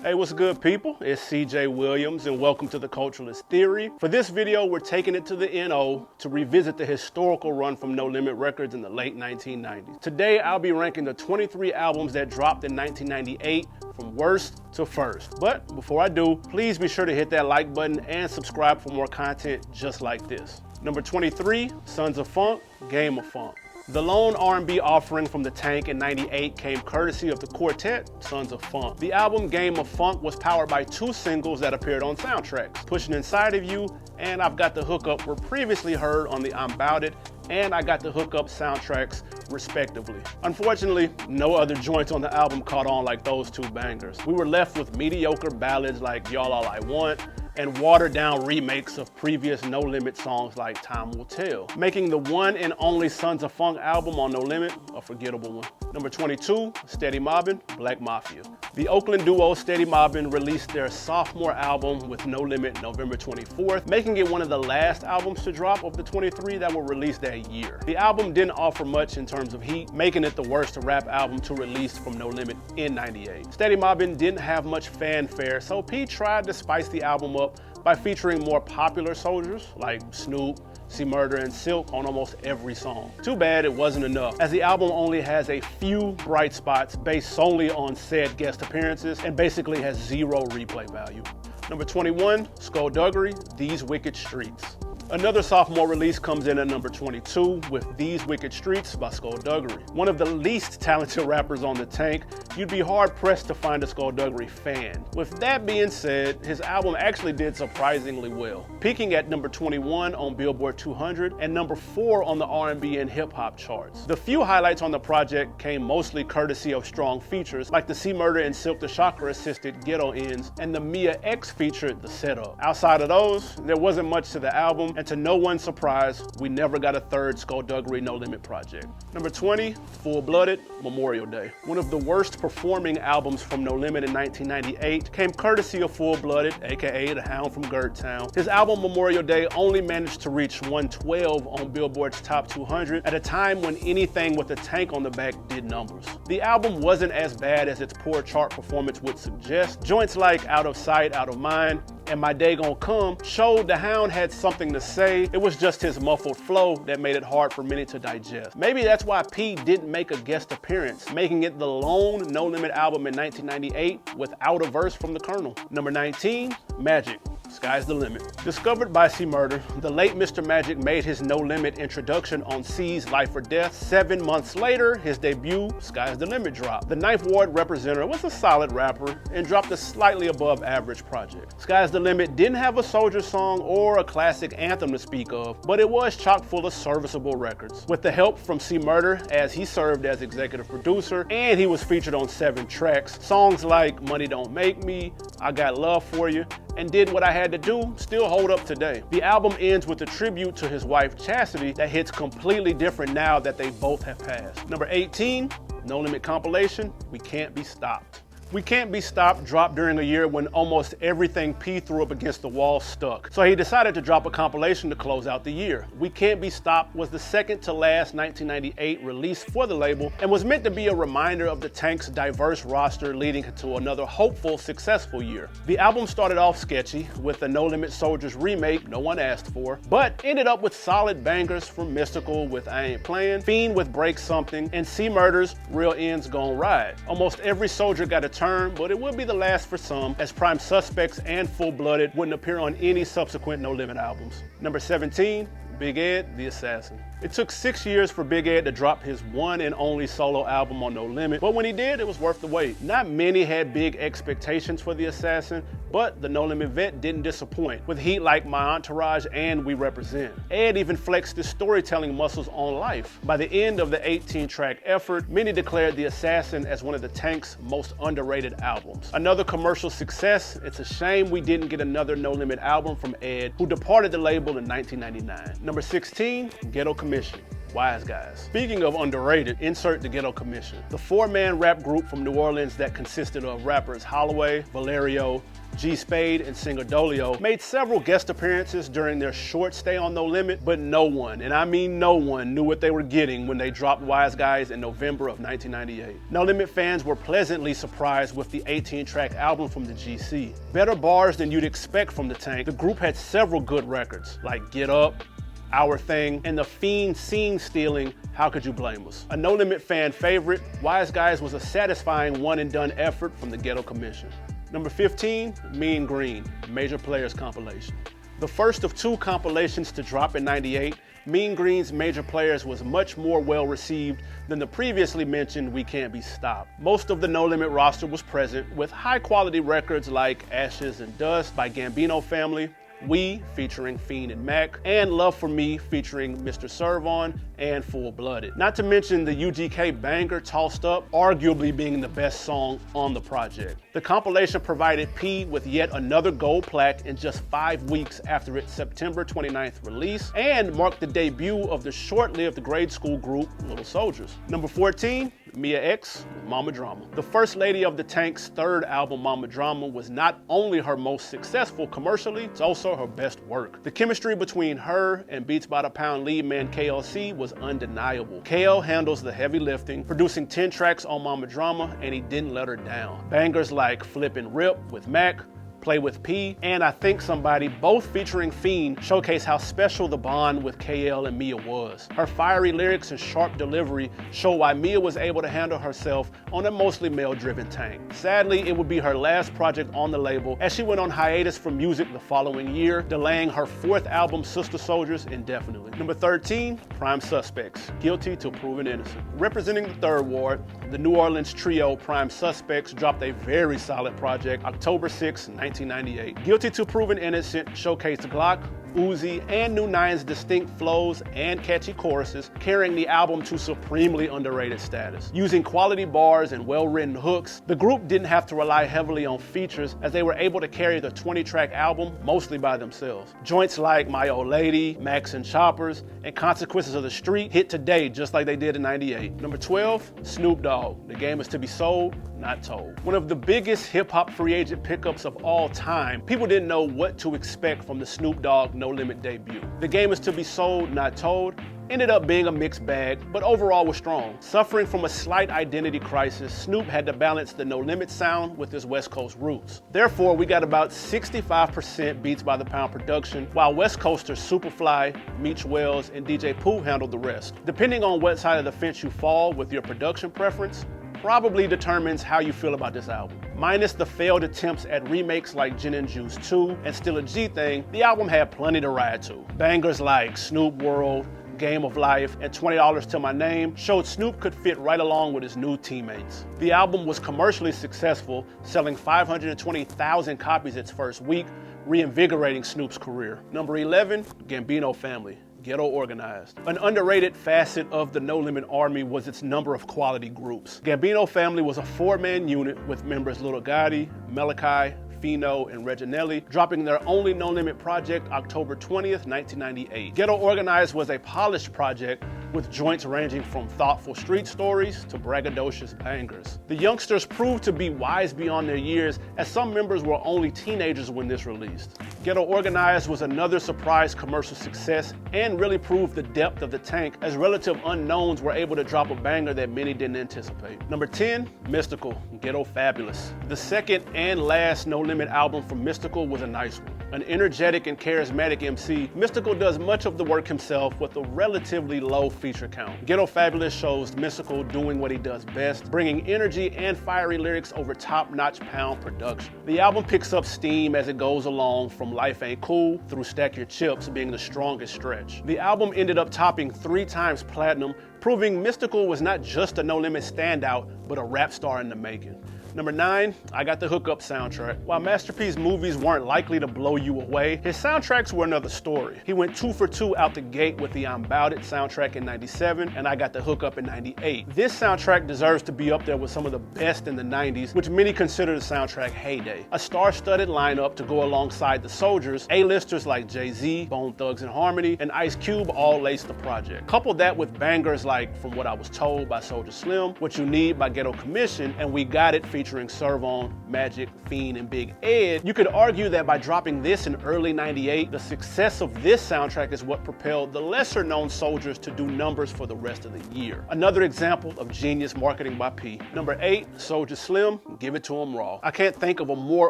Hey, what's good, people? It's CJ Williams, and welcome to the Culturalist Theory. For this video, we're taking it to the NO to revisit the historical run from No Limit Records in the late 1990s. Today, I'll be ranking the 23 albums that dropped in 1998 from worst to first. But before I do, please be sure to hit that like button and subscribe for more content just like this. Number 23, Sons of Funk, Game of Funk. The lone R&B offering from the Tank in '98 came courtesy of the quartet, Sons of Funk. The album Game of Funk was powered by two singles that appeared on soundtracks, Pushing Inside of You and I've Got the Hookup were previously heard on the I'm 'Bout It and I Got the Hookup soundtracks, respectively. Unfortunately, no other joints on the album caught on like those two bangers. We were left with mediocre ballads like Y'all All I Want, and watered-down remakes of previous No Limit songs like Time Will Tell, making the one and only Sons of Funk album on No Limit a forgettable one. Number 22, Steady Mobbin, Black Mafia. The Oakland duo Steady Mobbin released their sophomore album with No Limit November 24th, making it one of the last albums to drop of the 23 that were released that year. The album didn't offer much in terms of heat, making it the worst rap album to release from No Limit in '98. Steady Mobbin didn't have much fanfare, so P tried to spice the album up by featuring more popular soldiers like Snoop, C-Murder, and Silk on almost every song. Too bad it wasn't enough, as the album only has a few bright spots based solely on said guest appearances and basically has zero replay value. Number 21, Skullduggery, These Wicked Streets. Another sophomore release comes in at number 22 with These Wicked Streets by Skullduggery. One of the least talented rappers on the Tank, you'd be hard pressed to find a Skullduggery fan. With that being said, his album actually did surprisingly well, peaking at number 21 on Billboard 200 and number 4 on the R&B and hip hop charts. The few highlights on the project came mostly courtesy of strong features like the C-Murder and Silk the Shocker assisted Ghetto ends and the Mia X featured The Setup. Outside of those, there wasn't much to the album, and to no one's surprise, we never got a third Skullduggery No Limit project. Number 20, Fullblooded Memorial Day. One of the worst performing albums from No Limit in 1998 came courtesy of Fullblooded, aka the Hound from Town. His album Memorial Day only managed to reach 112 on Billboard's Top 200 at a time when anything with a tank on the back did numbers. The album wasn't as bad as its poor chart performance would suggest. Joints like Out of Sight, Out of Mind, and My Day Gon' Come showed the Hound had something to say. It was just his muffled flow that made it hard for many to digest. Maybe that's why P didn't make a guest appearance, making it the lone No Limit album in 1998 without a verse from the Colonel. Number 19, Magic, Sky's the Limit. Discovered by C-Murder, the late Mr. Magic made his No Limit introduction on C's Life or Death. 7 months later, his debut, Sky's the Limit, dropped. The Ninth Ward representative was a solid rapper and dropped a slightly above average project. Sky's the Limit didn't have a soldier song or a classic anthem to speak of, but it was chock full of serviceable records. With the help from C-Murder, as he served as executive producer, and he was featured on 7 tracks, songs like Money Don't Make Me, I Got Love For You, and Did What I Had to Do still hold up today. The album ends with a tribute to his wife Chastity that hits completely different now that they both have passed. Number 18, No Limit Compilation, We Can't Be Stopped. We Can't Be Stopped dropped during a year when almost everything P threw up against the wall stuck. So he decided to drop a compilation to close out the year. We Can't Be Stopped was the second to last 1998 release for the label and was meant to be a reminder of the Tank's diverse roster leading to another hopeful, successful year. The album started off sketchy with the No Limit Soldiers remake no one asked for, but ended up with solid bangers from Mystical with I Ain't Playing, Fiend with Break Something, and C-Murder's Real Ends Gon' Ride. Almost every soldier got a turn, but it would be the last for some, as Prime Suspects and Full-Blooded wouldn't appear on any subsequent No Limit albums. Number 17, Big Ed, The Assassin. It took 6 years for Big Ed to drop his one and only solo album on No Limit, but when he did, it was worth the wait. Not many had big expectations for The Assassin, but the No Limit vet didn't disappoint, with heat like My Entourage and We Represent. Ed even flexed his storytelling muscles on Life. By the end of the 18-track effort, many declared The Assassin as one of the Tank's most underrated albums. Another commercial success, it's a shame we didn't get another No Limit album from Ed, who departed the label in 1999. Number 16, Ghetto Commission. Wise Guys. Speaking of underrated, insert the Ghetto Commission. The four-man rap group from New Orleans that consisted of rappers Holloway, Valerio, G Spade, and singer Dolio made several guest appearances during their short stay on No Limit, but no one, and I mean no one, knew what they were getting when they dropped Wise Guys in November of 1998. No Limit fans were pleasantly surprised with the 18-track album from the GC. Better bars than you'd expect from the Tank, the group had several good records, like Get Up, Our Thing, and the Fiend scene stealing How Could You Blame Us? A No Limit fan favorite, Wise Guys was a satisfying one-and-done effort from the Ghetto Commission. Number 15, Mean Green, Major Players compilation. The first of two compilations to drop in '98, Mean Green's Major Players was much more well received than the previously mentioned We Can't Be Stopped. Most of the No Limit roster was present, with high quality records like Ashes and Dust by Bambino Family, We featuring Fiend and Mac, and Love For Me featuring Mr. Servon and Fullblooded. Not to mention the UGK banger Tossed Up, arguably being the best song on the project. The compilation provided P with yet another gold plaque in just 5 weeks after its September 29th release, and marked the debut of the short-lived grade school group Little Soldiers. Number 14, Mia X, Mama Drama. The first lady of the Tank's third album, Mama Drama, was not only her most successful commercially, it's also her best work. The chemistry between her and Beats by the Pound lead man KLC was undeniable. KL handles the heavy lifting, producing 10 tracks on Mama Drama, and he didn't let her down. Bangers like Flip and Rip with Mac, Play With P, and I Think Somebody, both featuring Fiend, showcase how special the bond with KL and Mia was. Her fiery lyrics and sharp delivery show why Mia was able to handle herself on a mostly male-driven Tank. Sadly, it would be her last project on the label, as she went on hiatus from music the following year, delaying her fourth album, Sister Soldiers, indefinitely. Number 13, Prime Suspects, Guilty Till Proven Innocent. Representing the Third Ward, the New Orleans trio Prime Suspects dropped a very solid project October 6, 1998. Guilty Till Proven Innocent showcased Glock, Uzi, and New Nine's distinct flows and catchy choruses, carrying the album to supremely underrated status. Using quality bars and well-written hooks, the group didn't have to rely heavily on features, as they were able to carry the 20-track album mostly by themselves. Joints like My Old Lady, Max and Choppers, and Consequences of the Street hit today just like they did in '98. Number 12, Snoop Dogg, The Game Is To Be Sold, Not Told. One of the biggest hip-hop free agent pickups of all time, people didn't know what to expect from the Snoop Dogg No Limit debut. The Game Is To Be Sold, Not Told ended up being a mixed bag, but overall was strong. Suffering from a slight identity crisis, Snoop had to balance the No Limit sound with his West Coast roots. Therefore, we got about 65% Beats by the Pound production, while West Coasters Superfly, Meech Wells, and DJ Pooh handled the rest. Depending on what side of the fence you fall with your production preference, probably determines how you feel about this album. Minus the failed attempts at remakes like Gin and Juice 2 and Still a G Thing, the album had plenty to ride to. Bangers like Snoop World, Game of Life, and $20 to My Name showed Snoop could fit right along with his new teammates. The album was commercially successful, selling 520,000 copies its first week, reinvigorating Snoop's career. Number 11, Bambino Family, Ghetto Organized. An underrated facet of the No Limit Army was its number of quality groups. Bambino Family was a 4-man unit with members Lil Gotti, Malachi, Fino, and Reginelli, dropping their only No Limit project October 20th, 1998. Ghetto Organized was a polished project with joints ranging from thoughtful street stories to braggadocious bangers. The youngsters proved to be wise beyond their years, as some members were only teenagers when this released. Ghetto Organized was another surprise commercial success and really proved the depth of the Tank, as relative unknowns were able to drop a banger that many didn't anticipate. Number 10, Mystical, Ghetto Fabulous. The second and last No Limit album from Mystical was a nice one. An energetic and charismatic MC, Mystical does much of the work himself with a relatively low feature count. Ghetto Fabulous shows Mystical doing what he does best, bringing energy and fiery lyrics over top-notch Pound production. The album picks up steam as it goes along, from Life Ain't Cool through Stack Your Chips being the strongest stretch. The album ended up topping 3 times platinum, proving Mystical was not just a No Limit standout, but a rap star in the making. Number 9, I Got the Hookup soundtrack. While Master P's movies weren't likely to blow you away, his soundtracks were another story. He went 2 for 2 out the gate with the I'm Bout It soundtrack in '97 and I Got the Hookup in '98. This soundtrack deserves to be up there with some of the best in the '90s, which many consider the soundtrack heyday. A star-studded lineup to go alongside the Soldiers, A-listers like Jay-Z, Bone Thugs and Harmony, and Ice Cube all laced the project. Couple that with bangers like From What I Was Told by Soulja Slim, What You Need by Ghetto Commission, and We Got It featuring Servon, Magic, Fiend, and Big Ed. You could argue that by dropping this in early '98, the success of this soundtrack is what propelled the lesser-known Soldiers to do numbers for the rest of the year. Another example of genius marketing by P. Number 8, Soulja Slim, Give It To 'Em Raw. I can't think of a more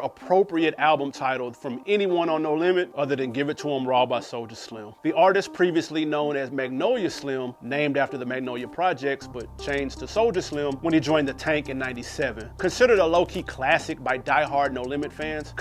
appropriate album title from anyone on No Limit other than Give It To 'Em Raw by Soulja Slim. The artist previously known as Magnolia Slim, named after the Magnolia Projects, but changed to Soulja Slim when he joined the Tank in '97. Considered a low-key classic by die-hard No Limit fans,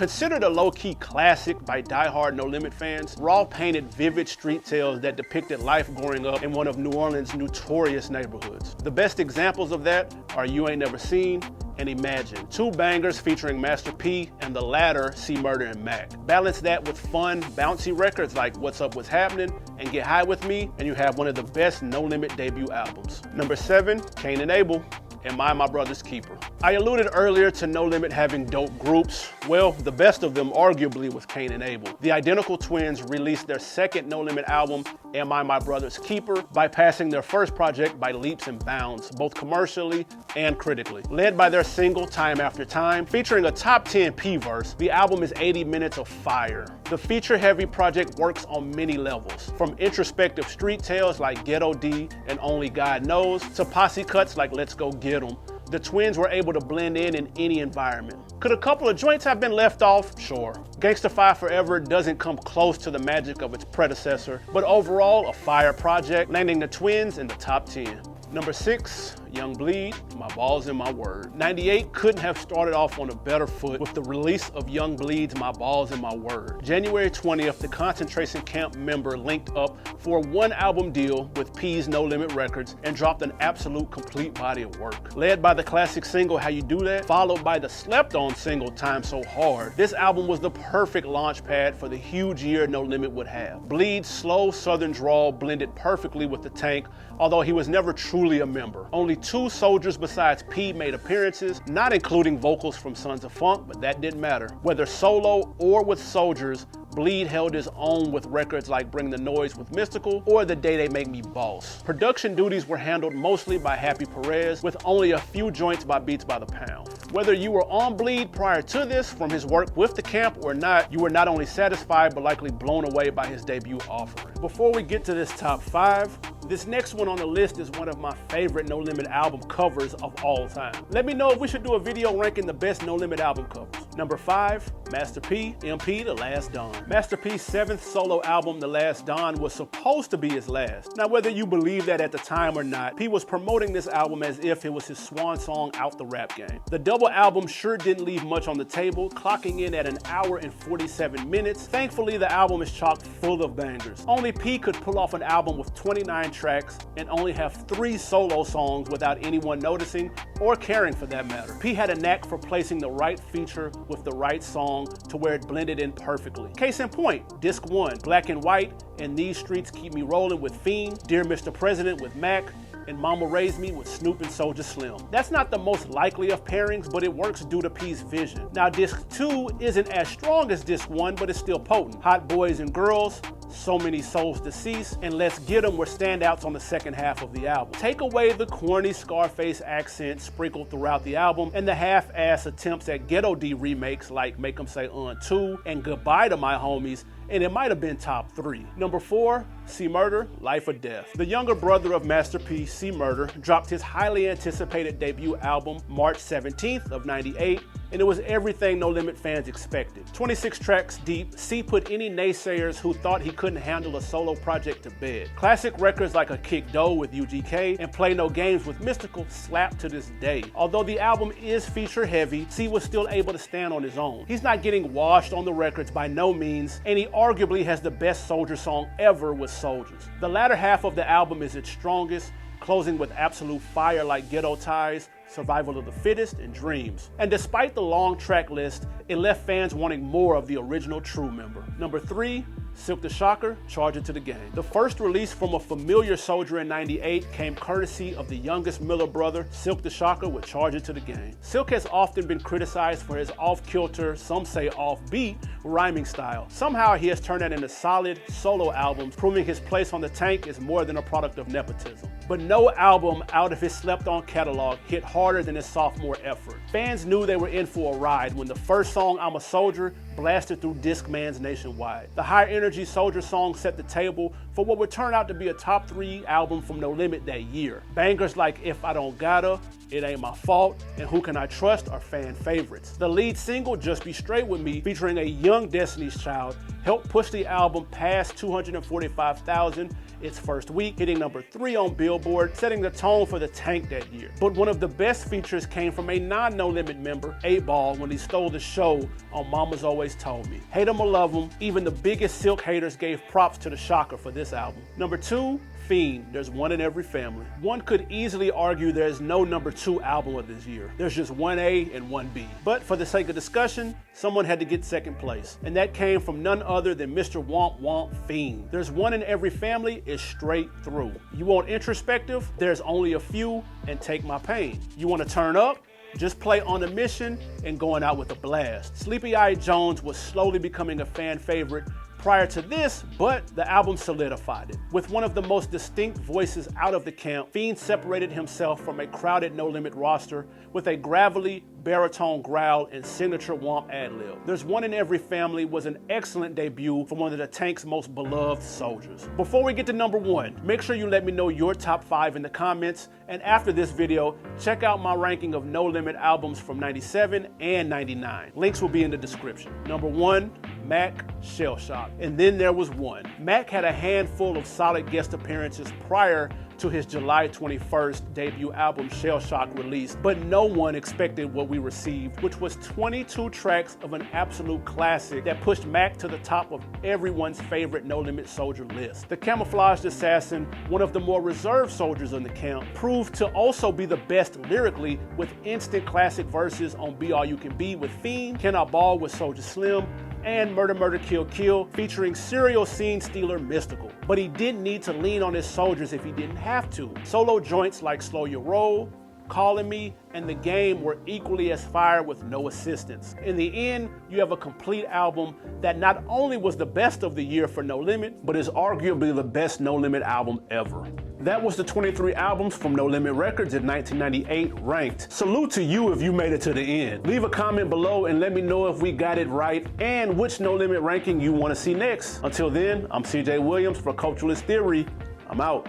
Raw painted vivid street tales that depicted life growing up in one of New Orleans' notorious neighborhoods. The best examples of that are You Ain't Never Seen and Imagine, 2 bangers featuring Master P, and the latter C Murder and Mac. Balance that with fun, bouncy records like What's Up, What's Happening and Get High With Me, and you have one of the best No Limit debut albums. Number 7, Cain and Abel, Am I My Brother's Keeper? I alluded earlier to No Limit having dope groups. Well, the best of them arguably was Cain and Abel. The identical twins released their second No Limit album, Am I My Brother's Keeper, bypassing their first project by leaps and bounds, both commercially and critically. Led by their single Time After Time, featuring a top 10 P-verse, the album is 80 minutes of fire. The feature-heavy project works on many levels, from introspective street tales like Ghetto D and Only God Knows, to posse cuts like Let's Go Get 'Em. The twins were able to blend in any environment. Could a couple of joints have been left off? Sure. Gangsta 5 Forever doesn't come close to the magic of its predecessor, but overall a fire project, landing the twins in the top 10. Number 6, Young Bleed, My Balls and My Word. '98 couldn't have started off on a better foot with the release of Young Bleed's My Balls and My Word. January 20th, the concentration camp member linked up for a 1-album deal with P's No Limit Records and dropped an absolute complete body of work. Led by the classic single How You Do That, followed by the slept-on single Time So Hard, this album was the perfect launch pad for the huge year No Limit would have. Bleed's slow southern drawl blended perfectly with the Tank, although he was never truly a member. Only 2 Soldiers besides P made appearances, not including vocals from Sons of Funk, but that didn't matter. Whether solo or with Soldiers, Bleed held his own with records like Bring the Noise with Mystical or The Day They Make Me Boss. Production duties were handled mostly by Happy Perez, with only a few joints by Beats by the Pound. Whether you were on Bleed prior to this from his work with the camp or not, you were not only satisfied but likely blown away by his debut offering. Before we get to this top 5, this next one on the list is one of my favorite No Limit album covers of all time. Let me know if we should do a video ranking the best No Limit album covers. Number 5, Master P, MP, The Last Don. Master P's 7th solo album, The Last Don, was supposed to be his last. Now, whether you believe that at the time or not, P was promoting this album as if it was his swan song out the rap game. The double album sure didn't leave much on the table, clocking in at 1 hour and 47 minutes. Thankfully, the album is chock full of bangers. Only P could pull off an album with 29 tracks and only have 3 solo songs without anyone noticing or caring for that matter. P had a knack for placing the right feature with the right song to where it blended in perfectly. Case in point, Disc 1, Black and White, and These Streets Keep Me Rolling with Fiend, Dear Mr. President with Mac, and Mama Raised Me with Snoop and Soulja Slim. That's not the most likely of pairings, but it works due to P's vision. Now, Disc 2 isn't as strong as Disc 1, but it's still potent. Hot Boys and Girls, So Many Souls Deceased, and Let's Get 'Em were standouts on the second half of the album. Take away the corny Scarface accent sprinkled throughout the album and the half-ass attempts at Ghetto D remakes like Make 'Em Say 2 and Goodbye to My Homies, and it might have been top 3. Number 4, C Murder, Life or Death. The younger brother of Master P, C Murder, dropped his highly anticipated debut album March 17th of '98, and it was everything No Limit fans expected. 26 tracks deep, C put any naysayers who thought he couldn't handle a solo project to bed. Classic records like A Kick Dough with UGK and Play No Games with Mystical slap to this day. Although the album is feature heavy, C was still able to stand on his own. He's not getting washed on the records by no means, and he arguably has the best Soldier song ever with Soldiers. The latter half of the album is its strongest, closing with absolute fire like Ghetto Ties, Survival of the Fittest, and Dreams. And despite the long track list, it left fans wanting more of the original True member. Number 3, Silk the Shocker, Charge It to the Game. The first release from a familiar soldier in '98 came courtesy of the youngest Miller brother, Silk the Shocker, with Charge It to the Game. Silk has often been criticized for his off-kilter, some say off-beat, rhyming style. Somehow he has turned that into solid solo albums, proving his place on the tank is more than a product of nepotism. But no album out of his slept-on catalog hit harder than his sophomore effort. Fans knew they were in for a ride when the first song, I'm a Soldier, blasted through Discmans nationwide. The high-energy Soldier song set the table for what would turn out to be a top 3 album from No Limit that year. Bangers like If I Don't Gotta, It Ain't My Fault, and Who Can I Trust are fan favorites. The lead single, Just Be Straight With Me, featuring a young Destiny's Child, helped push the album past 245,000 its first week, hitting number 3 on Billboard, setting the tone for the tank that year. But one of the best features came from a non-No Limit member, Abel, when he stole the show on Mama's Always Told Me. Hate him or love him, even the biggest Silk haters gave props to the Shocker for this album. Number 2, Fiend, There's One in Every Family. One could easily argue there is no number 2 album of this year. There's just 1A and 1B. But for the sake of discussion, someone had to get second place. And that came from none other than Mr. Womp Womp Fiend. There's One in Every Family is straight through. You want introspective? There's Only a Few and Take My Pain. You want to turn up? Just play On a Mission and Going Out with a Blast. Sleepy Eye Jones was slowly becoming a fan favorite prior to this, but the album solidified it. With one of the most distinct voices out of the camp, Fiend separated himself from a crowded No Limit roster with a gravelly baritone growl and signature womp ad-lib. There's One in Every Family was an excellent debut from one of the tank's most beloved soldiers. Before we get to number 1, make sure you let me know your top 5 in the comments, and after this video, check out my ranking of No Limit albums from '97 and '99. Links will be in the description. Number 1, Mac, Shell Shock. And then there was one. Mac had a handful of solid guest appearances prior to his July 21st debut album Shell Shock release, but no one expected what we received, which was 22 tracks of an absolute classic that pushed Mac to the top of everyone's favorite No Limit Soldier list. The camouflaged assassin, one of the more reserved soldiers in the camp, proved to also be the best lyrically with instant classic verses on Be All You Can Be with Fiend, Can I Ball with Soulja Slim, and Murder Murder Kill Kill featuring serial scene stealer Mystical. But he didn't need to lean on his soldiers if he didn't have to. Solo joints like Slow Your Roll, Calling Me, and The Game were equally as fire with no assistance. In the end, you have a complete album that not only was the best of the year for No Limit, but is arguably the best No Limit album ever. That was the 23 albums from No Limit Records in 1998 ranked. Salute to you if you made it to the end. Leave a comment below and let me know if we got it right and which No Limit ranking you want to see next. Until then, I'm CJ Williams for Culturalist Theory. I'm out.